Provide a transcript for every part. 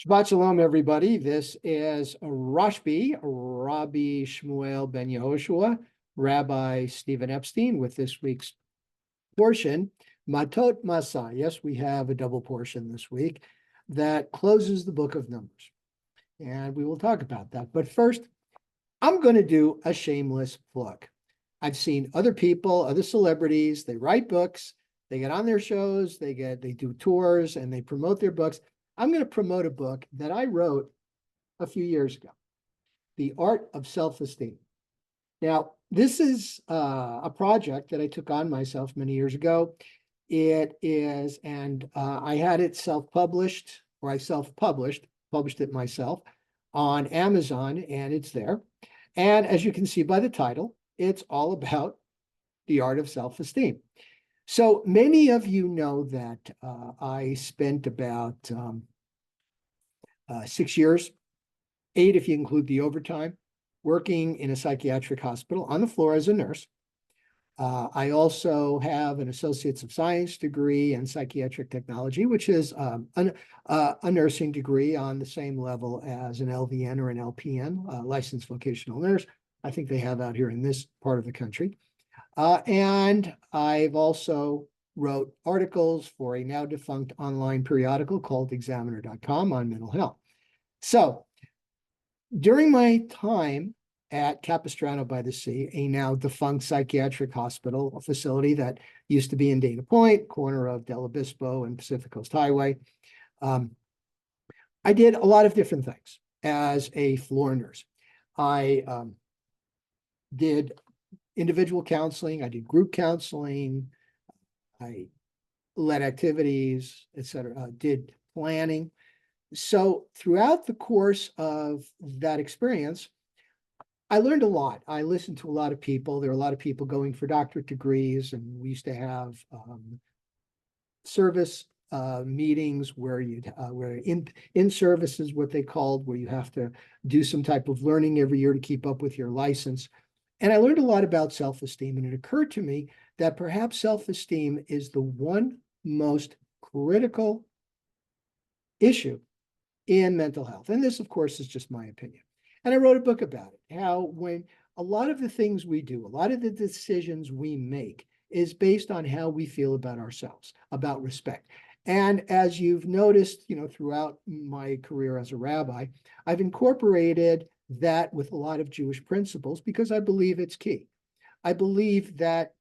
Shabbat Shalom, everybody. This is Rabbi Shmuel Ben Yehoshua, Rabbi Stephen Epstein, with this week's portion, Matot-Masei. Yes, we have a double portion this week that closes the book of Numbers. And we will talk about that. But first, I'm going to do a shameless plug. I've seen other people, other celebrities, they write books, they get on their shows, they do tours, and they promote their books. I'm going to promote a book that I wrote a few years ago, The Art of Self-Esteem. Now, this is a project that I took on myself many years ago. It is, and I had it self-published, or I published it myself on Amazon, and it's there. And as you can see by the title, it's all about the art of self-esteem. So many of you know that I spent about 6 years, 8 if you include the overtime, working in a psychiatric hospital on the floor as a nurse. I also have an Associates of Science degree in psychiatric technology, which is a nursing degree on the same level as an LVN or an LPN, licensed vocational nurse. I think they have out here in this part of the country. And I've also wrote articles for a now defunct online periodical called Examiner.com on mental health. So during my time at Capistrano by the Sea, a now defunct psychiatric hospital, a facility that used to be in Dana Point, corner of Del Obispo and Pacific Coast Highway, I did a lot of different things as a floor nurse. I did individual counseling, I did group counseling, I led activities, etc., did planning. So throughout the course of that experience, I learned a lot. I listened to a lot of people. There were a lot of people going for doctorate degrees, and we used to have service meetings where where in service is what they called, where you have to do some type of learning every year to keep up with your license. And I learned a lot about self-esteem, and it occurred to me that perhaps self-esteem is the one most critical issue in mental health. And this, of course, is just my opinion. And I wrote a book about it, how when a lot of the things we do, a lot of the decisions we make is based on how we feel about ourselves, about respect. And as you've noticed, throughout my career as a rabbi, I've incorporated that with a lot of Jewish principles because I believe it's key. I believe that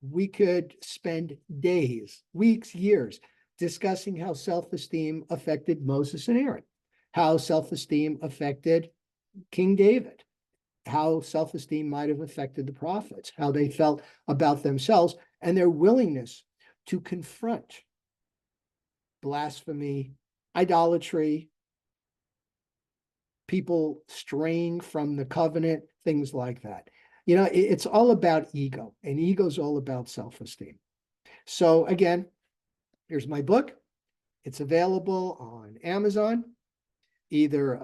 we could spend days, weeks, years discussing how self-esteem affected Moses and Aaron, how self-esteem affected King David, how self-esteem might have affected the prophets, how they felt about themselves and their willingness to confront blasphemy, idolatry, people straying from the covenant, things like that. It's all about ego, and ego is all about self-esteem. So again, here's my book. It's available on Amazon, either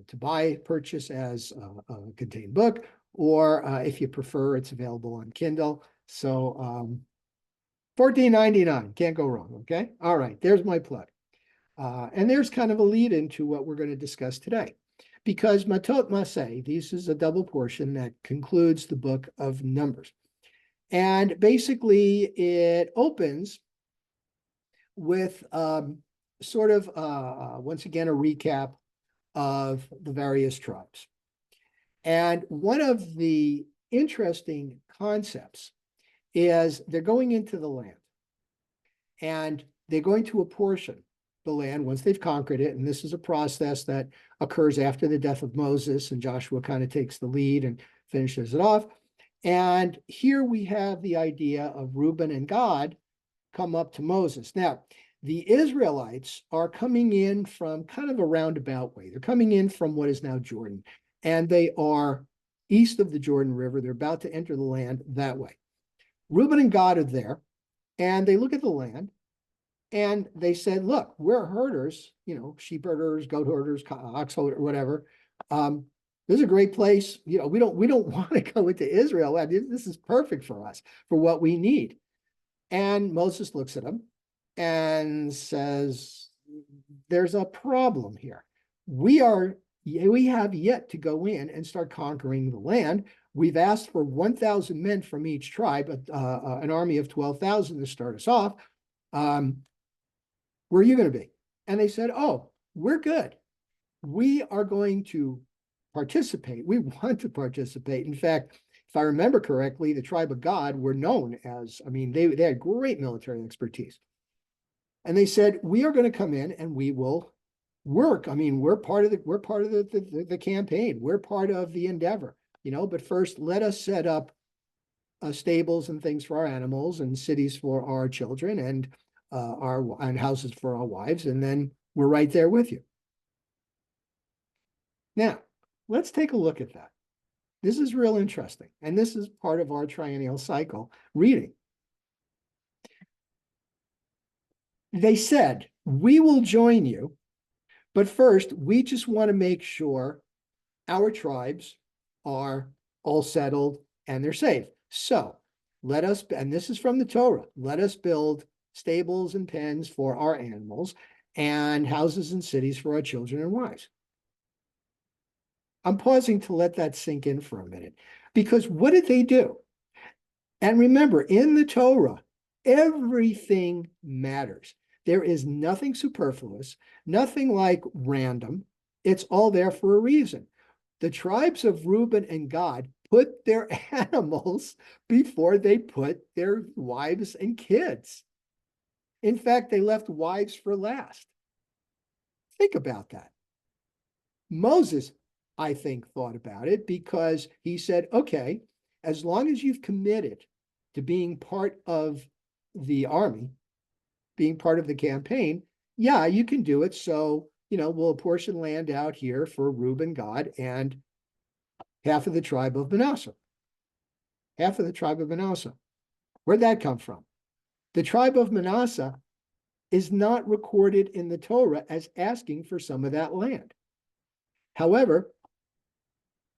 to purchase as a contained book, or if you prefer, it's available on Kindle. So $14.99, can't go wrong, okay? All right, there's my plug. And there's kind of a lead into what we're going to discuss today. Because Matot-Masei, this is a double portion that concludes the book of Numbers. And basically, it opens with sort of, once again, a recap of the various tribes. And one of the interesting concepts is they're going into the land, and they're going to apportion the land once they've conquered it. And this is a process that occurs after the death of Moses, and Joshua kind of takes the lead and finishes it off. And here we have the idea of Reuben and Gad come up to Moses. Now, the Israelites are coming in from kind of a roundabout way. They're coming in from what is now Jordan, and they are east of the Jordan River. They're about to enter the land that way. Reuben and Gad are there, and they look at the land, and they said, look, we're herders, sheep herders, goat herders, ox herders, whatever. This is a great place. We don't want to go into Israel. This is perfect for us, for what we need. And Moses looks at them and says, there's a problem here. we have yet to go in and start conquering the land. We've asked for 1,000 men from each tribe, an army of 12,000 to start us off. Where are you going to be? And they said, oh, we're good. We are going to participate. We want to participate. In fact, if I remember correctly, the tribe of Gad were known as, I mean, they had great military expertise. And they said, we are going to come in and we will work. I mean, we're part of the campaign. We're part of the endeavor, but first let us set up stables and things for our animals and cities for our children and houses for our wives. And then we're right there with you. Now, let's take a look at that. This is real interesting. And this is part of our triennial cycle reading. They said, we will join you, but first, we just want to make sure our tribes are all settled and they're safe. So let us, and this is from the Torah, let us build stables and pens for our animals and houses and cities for our children and wives. I'm pausing to let that sink in for a minute, because what did they do? And remember, in the Torah, everything matters. There is nothing superfluous, nothing like random. It's all there for a reason. The tribes of Reuben and Gad put their animals before they put their wives and kids. In fact, they left wives for last. Think about that. Moses, I think, thought about it because he said, okay, as long as you've committed to being part of the army, being part of the campaign, yeah, you can do it. So, we'll apportion land out here for Reuben, Gad, and half of the tribe of Manasseh. Half of the tribe of Manasseh. Where'd that come from? The tribe of Manasseh is not recorded in the Torah as asking for some of that land. However,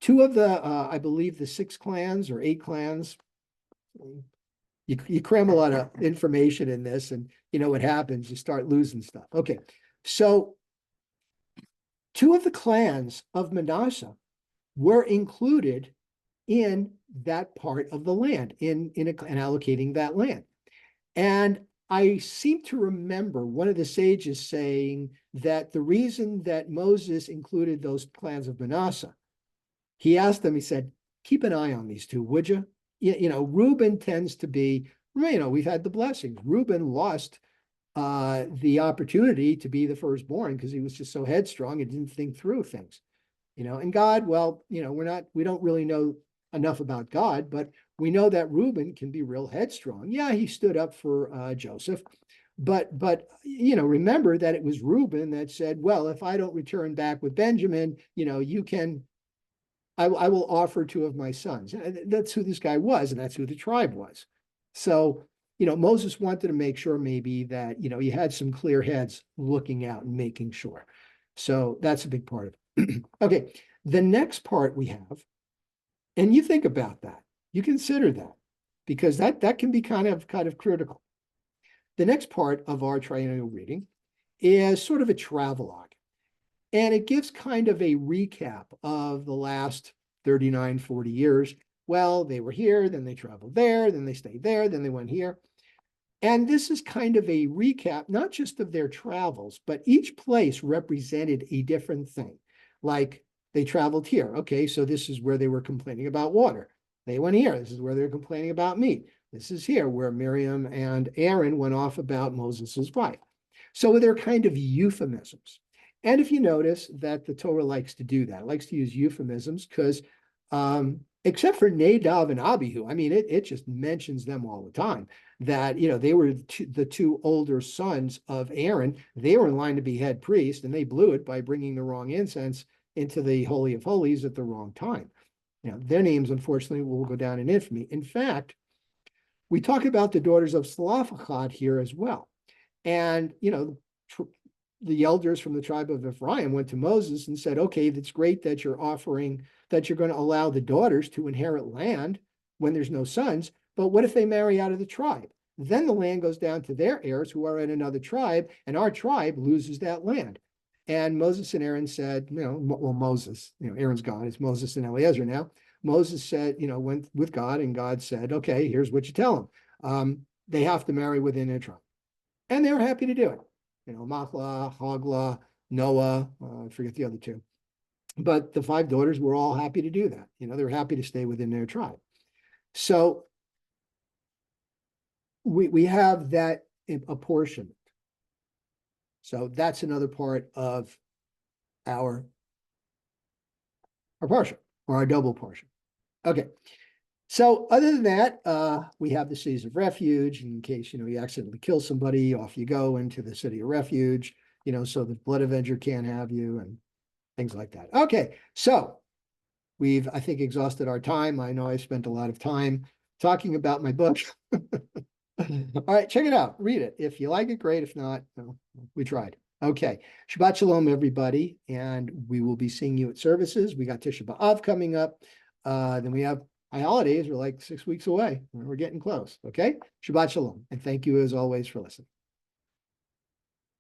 two of the, I believe the 6 clans or 8 clans, you cram a lot of information in this and what happens, you start losing stuff. Okay, so 2 of the clans of Manasseh were included in that part of the land, in allocating that land. And I seem to remember one of the sages saying that the reason that Moses included those clans of Manasseh, he asked them, he said, keep an eye on these 2, would you? Reuben tends to be, we've had the blessings. Reuben lost the opportunity to be the firstborn because he was just so headstrong and didn't think through things. And God, well, we don't really know enough about God, but we know that Reuben can be real headstrong. Yeah, he stood up for Joseph, but remember that it was Reuben that said, well, if I don't return back with Benjamin, you can, I will offer 2 of my sons. And that's who this guy was, and that's who the tribe was. So, Moses wanted to make sure maybe that, you had some clear heads looking out and making sure. So that's a big part of it. Okay, the next part we have, and you think about that, you consider that, because that can be kind of critical. The next part of our triennial reading is sort of a travelogue, and it gives kind of a recap of the last 39, 40 years. Well, they were here, then they traveled there, then they stayed there, then they went here. And this is kind of a recap, not just of their travels, but each place represented a different thing. Like they traveled here. Okay, so this is where they were complaining about water. They went here. This is where they're complaining about meat. This is here where Miriam and Aaron went off about Moses's wife. So they're kind of euphemisms. And if you notice that the Torah likes to do that, it likes to use euphemisms because except for Nadav and Abihu, I mean, it just mentions them all the time, that, they were the 2 older sons of Aaron. They were in line to be head priest, and they blew it by bringing the wrong incense into the Holy of Holies at the wrong time. Their names, unfortunately, will go down in infamy. In fact, we talk about the daughters of Tzelofhad here as well. And, the elders from the tribe of Ephraim went to Moses and said, okay, that's great that you're offering, that you're going to allow the daughters to inherit land when there's no sons, but what if they marry out of the tribe? Then the land goes down to their heirs who are in another tribe, and our tribe loses that land. And Moses and Aaron said, well, Moses, Aaron's God, it's Moses and Eliezer now. Moses said, went with God, and God said, okay, here's what you tell them. They have to marry within their tribe. And they were happy to do it. Machlah, Hoglah, Noah, I forget the other two. But the 5 daughters were all happy to do that. They were happy to stay within their tribe. So we have that apportionment. So that's another part of our partial or our double portion. Okay. So other than that, we have the cities of refuge in case, you accidentally kill somebody, off you go into the city of refuge, so the blood avenger can't have you and things like that. Okay. So we've, I think, exhausted our time. I know I spent a lot of time talking about my book. All right, check it out. Read it. If you like it, great. If not, we tried. Okay. Shabbat Shalom, everybody. And we will be seeing you at services. We got Tish'a B'Av coming up. Then we have high holidays. We're like 6 weeks away. We're getting close. Okay. Shabbat Shalom. And thank you as always for listening.